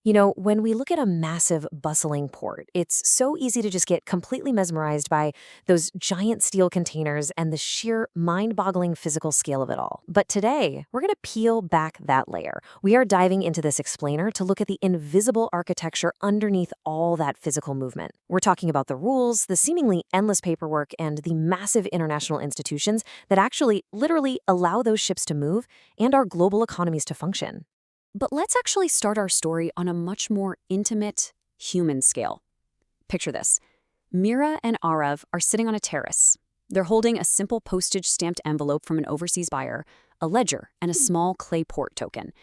When we look at a massive, bustling port, it's so easy to just get completely mesmerized by those giant steel containers and the sheer mind boggling physical scale of it all. But today, we're going to peel back that layer. We are diving into this explainer to look at the invisible architecture underneath all that physical movement. We're talking about the rules, the seemingly endless paperwork, and the massive international institutions that actually, literally allow those ships to move and our global economies to function. But let's actually start our story on a much more intimate, human scale. Picture this. Mira and Arav are sitting on a terrace. They're holding a simple postage-stamped envelope from an overseas buyer, a ledger, and a small clay port token.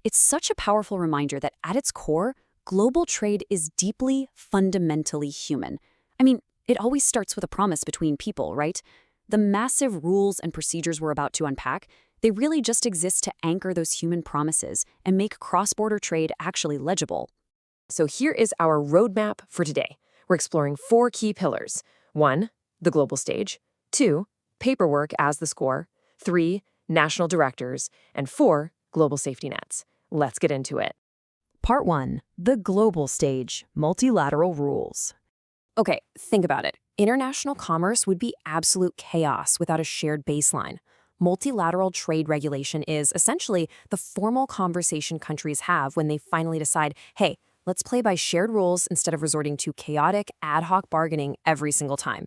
It's such a powerful reminder that at its core, global trade is deeply, fundamentally human. I mean, it always starts with a promise between people, right? The massive rules and procedures we're about to unpack, they really just exist to anchor those human promises and make cross-border trade actually legible. So here is our roadmap for today. We're exploring 4 key pillars. 1, the global stage. 2, paperwork as the score. 3, national directors. And 4, global safety nets. Let's get into it. Part 1. The global stage, multilateral rules. Okay, think about it. International commerce would be absolute chaos without a shared baseline. Multilateral trade regulation is essentially the formal conversation countries have when they finally decide, hey, let's play by shared rules instead of resorting to chaotic, ad hoc bargaining every single time.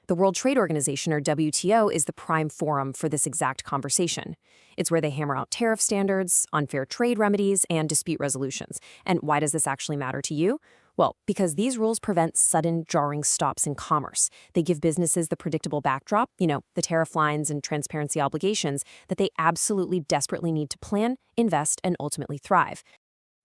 The World Trade Organization, or WTO, is the prime forum for this exact conversation. It's where they hammer out tariff standards, unfair trade remedies, and dispute resolutions. And why does this actually matter to you? Well, because these rules prevent sudden, jarring stops in commerce. They give businesses the predictable backdrop, the tariff lines and transparency obligations that they absolutely desperately need to plan, invest, and ultimately thrive.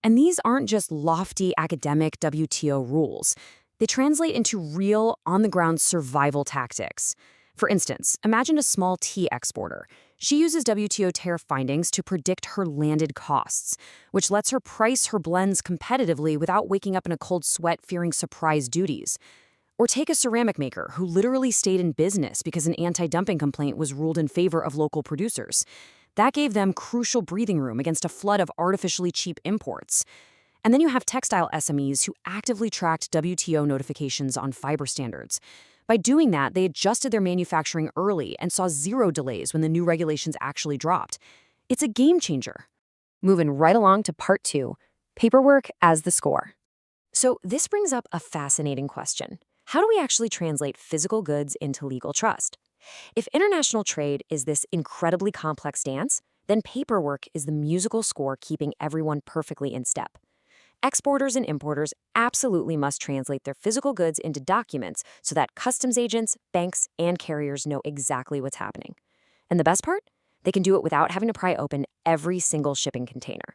And these aren't just lofty academic WTO rules. They translate into real, on-the-ground survival tactics. For instance, imagine a small tea exporter. She uses WTO tariff findings to predict her landed costs, which lets her price her blends competitively without waking up in a cold sweat fearing surprise duties. Or take a ceramic maker who literally stayed in business because an anti-dumping complaint was ruled in favor of local producers. That gave them crucial breathing room against a flood of artificially cheap imports. And then you have textile SMEs who actively tracked WTO notifications on fiber standards. By doing that, they adjusted their manufacturing early and saw 0 delays when the new regulations actually dropped. It's a game changer. Moving right along to part 2, paperwork as the score. So this brings up a fascinating question. How do we actually translate physical goods into legal trust? If international trade is this incredibly complex dance, then paperwork is the musical score keeping everyone perfectly in step. Exporters and importers absolutely must translate their physical goods into documents so that customs agents, banks, and carriers know exactly what's happening. And the best part? They can do it without having to pry open every single shipping container.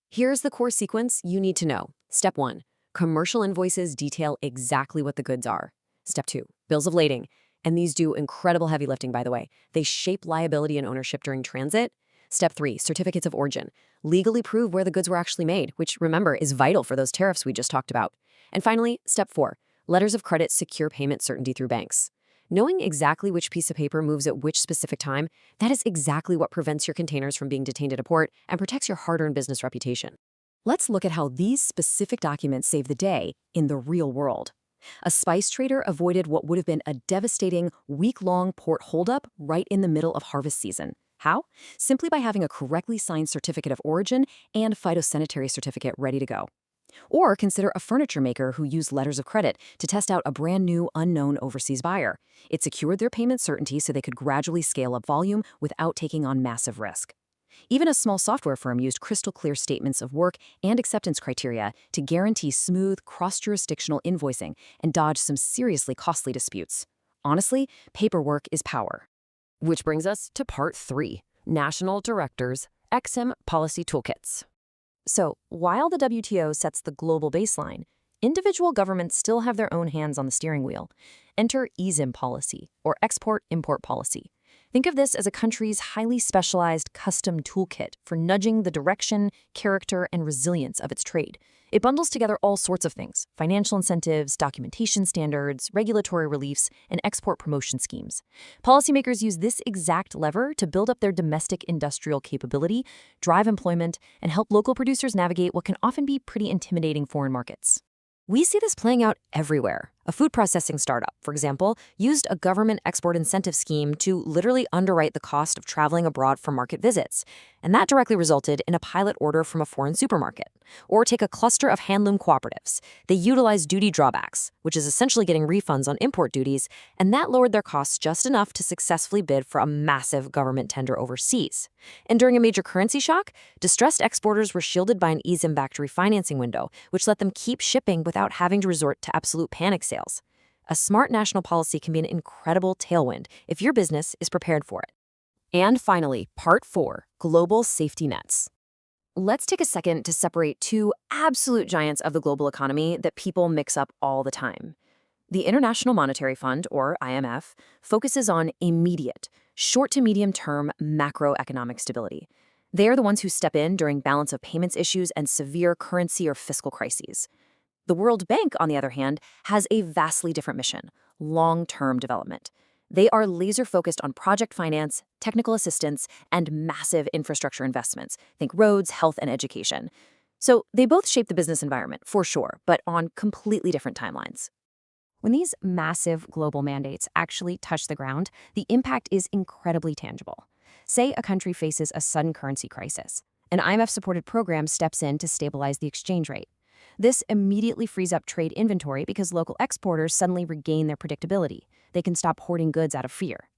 Here's the core sequence you need to know. Step 1. Commercial invoices detail exactly what the goods are. Step 2. Bills of lading. And these do incredible heavy lifting, by the way. They shape liability and ownership during transit. Step 3, certificates of origin. Legally prove where the goods were actually made, which, remember, is vital for those tariffs we just talked about. And finally, Step 4, letters of credit secure payment certainty through banks. Knowing exactly which piece of paper moves at which specific time, that is exactly what prevents your containers from being detained at a port and protects your hard-earned business reputation. Let's look at how these specific documents save the day in the real world. A spice trader avoided what would have been a devastating week-long port holdup right in the middle of harvest season. How? Simply by having a correctly signed certificate of origin and phytosanitary certificate ready to go. Or consider a furniture maker who used letters of credit to test out a brand new, unknown overseas buyer. It secured their payment certainty so they could gradually scale up volume without taking on massive risk. Even a small software firm used crystal-clear statements of work and acceptance criteria to guarantee smooth, cross-jurisdictional invoicing and dodge some seriously costly disputes. Honestly, paperwork is power. Which brings us to part 3, National Directors, XM Policy Toolkits. So, while the WTO sets the global baseline, individual governments still have their own hands on the steering wheel. Enter EXIM policy, or export-import policy. Think of this as a country's highly specialized custom toolkit for nudging the direction, character, and resilience of its trade. It bundles together all sorts of things: financial incentives, documentation standards, regulatory reliefs, and export promotion schemes. Policymakers use this exact lever to build up their domestic industrial capability, drive employment, and help local producers navigate what can often be pretty intimidating foreign markets. We see this playing out everywhere. A food processing startup, for example, used a government export incentive scheme to literally underwrite the cost of traveling abroad for market visits, and that directly resulted in a pilot order from a foreign supermarket. Or take a cluster of handloom cooperatives. They utilized duty drawbacks, which is essentially getting refunds on import duties, and that lowered their costs just enough to successfully bid for a massive government tender overseas. And during a major currency shock, distressed exporters were shielded by an ease-in-backed refinancing window, which let them keep shipping without having to resort to absolute panic sales. A smart national policy can be an incredible tailwind if your business is prepared for it. And finally, Part 4, Global Safety Nets. Let's take a second to separate two absolute giants of the global economy that people mix up all the time. The International Monetary Fund, or IMF, focuses on immediate, short to medium-term macroeconomic stability. They are the ones who step in during balance of payments issues and severe currency or fiscal crises. The World Bank, on the other hand, has a vastly different mission: long-term development. They are laser-focused on project finance, technical assistance, and massive infrastructure investments. Think roads, health, and education. So they both shape the business environment, for sure, but on completely different timelines. When these massive global mandates actually touch the ground, the impact is incredibly tangible. Say a country faces a sudden currency crisis. An IMF-supported program steps in to stabilize the exchange rate. This immediately frees up trade inventory because local exporters suddenly regain their predictability. They can stop hoarding goods out of fear.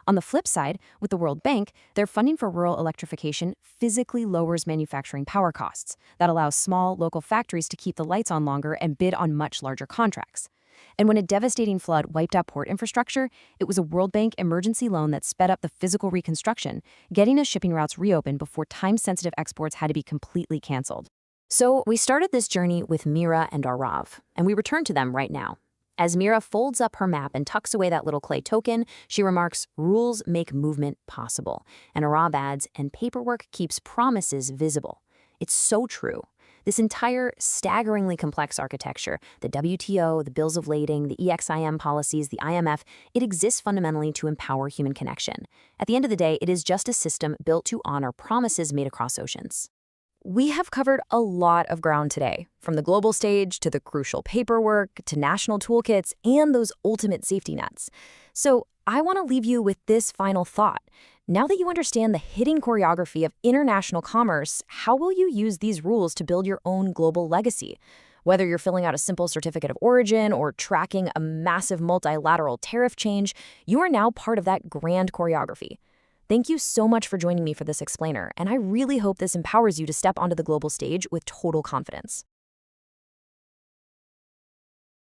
On the flip side, with the World Bank, their funding for rural electrification physically lowers manufacturing power costs. That allows small, local factories to keep the lights on longer and bid on much larger contracts. And when a devastating flood wiped out port infrastructure, it was a World Bank emergency loan that sped up the physical reconstruction, getting us shipping routes reopened before time-sensitive exports had to be completely canceled. So we started this journey with Mira and Arav, and we return to them right now. As Mira folds up her map and tucks away that little clay token, she remarks, "Rules make movement possible." And Arav adds, "And paperwork keeps promises visible." It's so true. This entire staggeringly complex architecture, the WTO, the bills of lading, the EXIM policies, the IMF, it exists fundamentally to empower human connection. At the end of the day, it is just a system built to honor promises made across oceans. We have covered a lot of ground today, from the global stage to the crucial paperwork to national toolkits and those ultimate safety nets. So I want to leave you with this final thought. Now that you understand the hidden choreography of international commerce, how will you use these rules to build your own global legacy? Whether you're filling out a simple certificate of origin or tracking a massive multilateral tariff change, you are now part of that grand choreography. Thank you so much for joining me for this explainer, and I really hope this empowers you to step onto the global stage with total confidence.